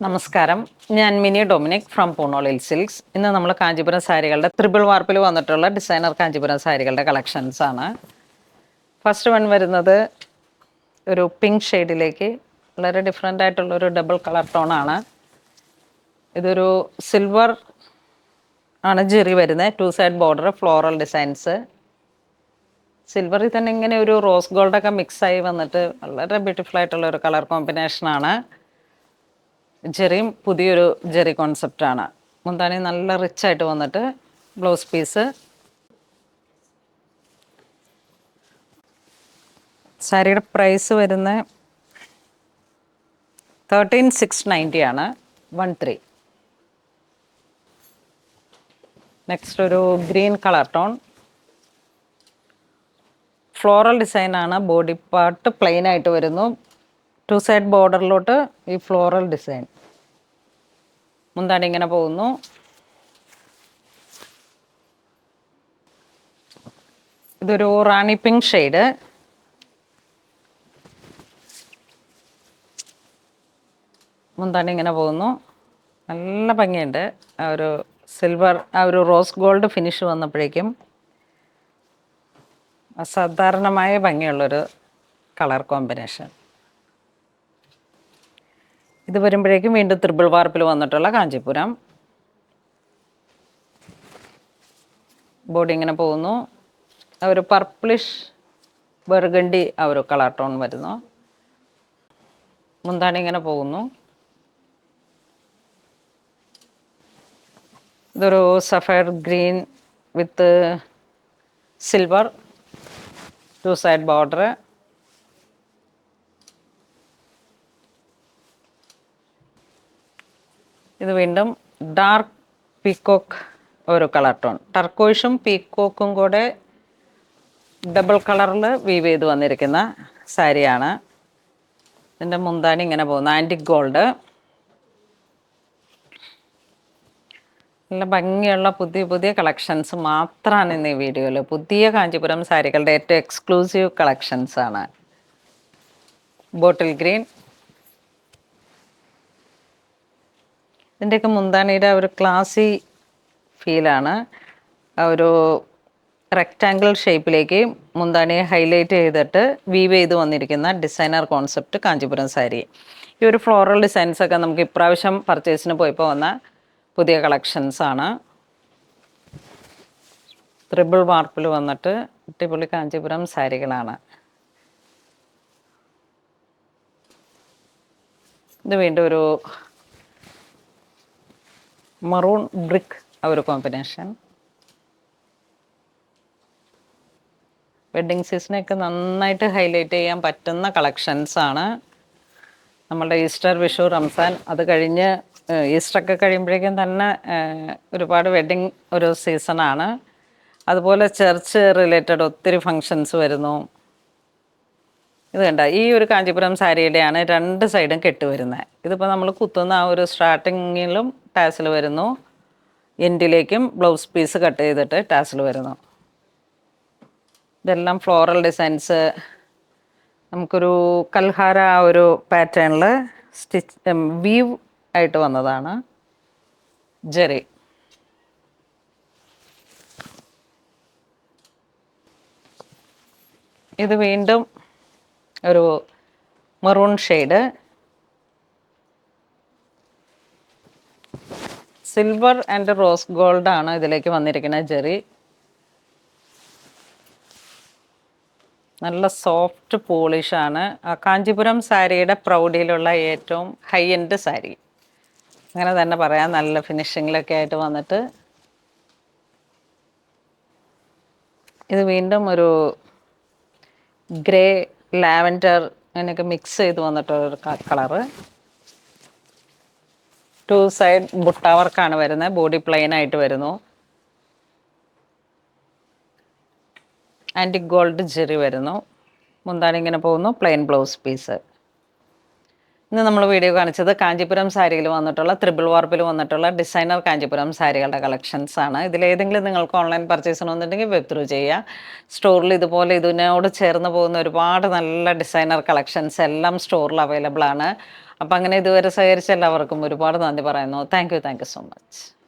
നമസ്കാരം, ഞാൻ mini Dominic from പൂണോളിൽ silks. ഇന്ന് നമ്മൾ കാഞ്ചീപുരം സാരികളുടെ ത്രിബിൾ വാർപ്പിൽ വന്നിട്ടുള്ള ഡിസൈനർ കാഞ്ചീപുരം സാരികളുടെ കളക്ഷൻസ് ആണ്. ഫസ്റ്റ് വൺ വരുന്നത് ഒരു പിങ്ക് ഷെയ്ഡിലേക്ക് വളരെ ഡിഫറെൻ്റ് ആയിട്ടുള്ളൊരു ഡബിൾ കളർ ടോണാണ്. ഇതൊരു സിൽവർ ആണ് ജെറി വരുന്നത്. 2 സൈഡ് ബോർഡർ, ഫ്ലോറൽ ഡിസൈൻസ്. സിൽവറിൽ തന്നെ ഇങ്ങനെ ഒരു റോസ് ഗോൾഡൊക്കെ മിക്സായി വന്നിട്ട് വളരെ ബ്യൂട്ടിഫുൾ ആയിട്ടുള്ള ഒരു കളർ കോമ്പിനേഷനാണ്. ജെറിയും പുതിയൊരു ജെറി കോൺസെപ്റ്റാണ്. മുന്താണി നല്ല റിച്ച് ആയിട്ട് വന്നിട്ട് ബ്ലൗസ് പീസ്. സാരിയുടെ പ്രൈസ് വരുന്ന 13,690 ആണ്. 13. നെക്സ്റ്റ് ഒരു ഗ്രീൻ കളർ ടോൺ, ഫ്ലോറൽ ഡിസൈനാണ്. ബോഡി പാർട്ട് പ്ലെയിൻ ആയിട്ട് വരുന്നു. 2 സൈഡ് ബോർഡറിലോട്ട് ഈ ഫ്ലോറൽ ഡിസൈൻ. മുന്താണി ഇങ്ങനെ പോകുന്നു. ഇതൊരു റാണി പിങ്ക് ഷെയ്ഡ്. മുന്താണി ഇങ്ങനെ പോകുന്നു. നല്ല ഭംഗിയുണ്ട്. ആ ഒരു സിൽവർ, ആ ഒരു റോസ് ഗോൾഡ് ഫിനിഷ് വന്നപ്പോഴേക്കും അസാധാരണമായ ഭംഗിയുള്ളൊരു കളർ കോമ്പിനേഷൻ. ഇത് വരുമ്പോഴേക്കും വീണ്ടും ത്രിബിൾ വാർപ്പിൽ വന്നിട്ടുള്ള കാഞ്ചീപുരം. ബോഡി ഇങ്ങനെ പോകുന്നു. ആ ഒരു പർപ്പിളിഷ് ബർഗണ്ടി ആ ഒരു കളർ ടോൺ വരുന്നു. മുന്താണി ഇങ്ങനെ പോകുന്നു. ഇതൊരു സഫയർ ഗ്രീൻ വിത്ത് സിൽവർ, 2 സൈഡ് ബോർഡർ. ഇത് വീണ്ടും ഡാർക്ക് പീക്കോക്ക് ഒരു കളർ ടോൺ. ടർക്കോയിഷും പീക്കോക്കും കൂടെ ഡബിൾ കളറിൽ വീവ് ചെയ്ത് വന്നിരിക്കുന്ന സാരിയാണ്. ഇതിൻ്റെ മുന്താണി ഇങ്ങനെ പോകുന്നു. Antique gold. നല്ല ഭംഗിയുള്ള പുതിയ പുതിയ കളക്ഷൻസ് മാത്രമാണ് ഇന്ന് ഈ വീഡിയോയിൽ. പുതിയ കാഞ്ചീപുരം സാരികളുടെ ഏറ്റവും എക്സ്ക്ലൂസീവ് കളക്ഷൻസ് ആണ്. Bottle green. ഇതിൻ്റെയൊക്കെ മുന്താണിയുടെ ഒരു ക്ലാസി ഫീലാണ്. ആ ഒരു റെക്റ്റാങ്കിൾ ഷേപ്പിലേക്ക് മുന്താണിയെ ഹൈലൈറ്റ് ചെയ്തിട്ട് വീവ് ചെയ്ത് വന്നിരിക്കുന്ന ഡിസൈനർ കോൺസെപ്റ്റ് കാഞ്ചീപുരം സാരി. ഈ ഒരു ഫ്ലോറൽ ഡിസൈൻസൊക്കെ നമുക്ക് ഇപ്രാവശ്യം പർച്ചേസിന് പോയപ്പോൾ വന്ന പുതിയ കളക്ഷൻസ് ആണ്. ത്രിബിൾ വാർപ്പിൽ വന്നിട്ട് അടിപൊളി കാഞ്ചീപുരം സാരികളാണ്. ഇത് വീണ്ടും ഒരു മറൂൺ ബ്രിക്ക് ആ ഒരു കോമ്പിനേഷൻ. വെഡ്ഡിങ് സീസണൊക്കെ നന്നായിട്ട് ഹൈലൈറ്റ് ചെയ്യാൻ പറ്റുന്ന കളക്ഷൻസ് ആണ്. നമ്മളുടെ ഈസ്റ്റർ, വിഷു, റംസാൻ അത് കഴിഞ്ഞ് ഈസ്റ്ററൊക്കെ കഴിയുമ്പോഴേക്കും തന്നെ ഒരുപാട് വെഡ്ഡിങ് ഒരു സീസണാണ്. അതുപോലെ ചർച്ച് റിലേറ്റഡ് ഒത്തിരി ഫങ്ഷൻസ് വരുന്നു. ഇത് കണ്ട ഈ ഒരു കാഞ്ചീപുരം സാരിയുടെയാണ് 2 സൈഡും കെട്ട് വരുന്നത്. ഇതിപ്പോൾ നമ്മൾ കുത്തുന്ന ആ ഒരു സ്റ്റാർട്ടിങ്ങിലും ടാസിൽ വരുന്നു, എൻഡിലേക്കും ബ്ലൗസ് പീസ് കട്ട് ചെയ്തിട്ട് ടാസിൽ വരുന്നു. ഇതെല്ലാം ഫ്ലോറൽ ഡിസൈൻസ്. നമുക്കൊരു കൽഹാര ആ ഒരു പാറ്റേണിൽ സ്റ്റിച്ച് വീവ് ആയിട്ട് വന്നതാണ്. ജെറി. ഇത് വീണ്ടും ഒരു maroon shade. Silver and rose gold ആണ് ഇതിലേക്ക് വന്നിരിക്കുന്ന ജെറി. നല്ല സോഫ്റ്റ് പോളിഷാണ്. കാഞ്ചീപുരം സാരിയുടെ പ്രൗഢിയിലുള്ള ഏറ്റവും ഹൈ എൻഡ് സാരി അങ്ങനെ തന്നെ പറയാം. നല്ല ഫിനിഷിങ്ങിലൊക്കെ ആയിട്ട് വന്നിട്ട് ഇത് വീണ്ടും ഒരു ഗ്രേ, ലാവൻഡർ അങ്ങനെയൊക്കെ മിക്സ് ചെയ്ത് വന്നിട്ടൊരു കളറ്. 2 സൈഡ് ബുട്ട വർക്കാണ് വരുന്നത്. ബോഡി പ്ലെയിൻ ആയിട്ട് വരുന്നു. ആൻറ്റിക് ഗോൾഡ് ജെറി വരുന്നു. മുന്താണി ഇങ്ങനെ പോകുന്നു. Plain blouse piece. ഇന്ന് നമ്മൾ വീഡിയോ കാണിച്ചത് കാഞ്ചീപുരം സാരിയിൽ വന്നിട്ടുള്ള ത്രിബിൾ വാർപ്പിൽ വന്നിട്ടുള്ള ഡിസൈനർ കാഞ്ചീപുരം സാരികളുടെ കളക്ഷൻസ് ആണ്. ഇതിലേതെങ്കിലും നിങ്ങൾക്ക് ഓൺലൈൻ പർച്ചേസ് ചെയ്യണമെന്നുണ്ടെങ്കിൽ വെബ് ത്രൂ ചെയ്യുക. സ്റ്റോറിൽ ഇതുപോലെ ഇതിനോട് ചേർന്ന് പോകുന്ന ഒരുപാട് നല്ല ഡിസൈനർ കളക്ഷൻസ് എല്ലാം സ്റ്റോറിൽ അവൈലബിൾ ആണ്. അപ്പം അങ്ങനെ ഇതുവരെ സഹകരിച്ച എല്ലാവർക്കും ഒരുപാട് നന്ദി പറയുന്നു. Thank you so much.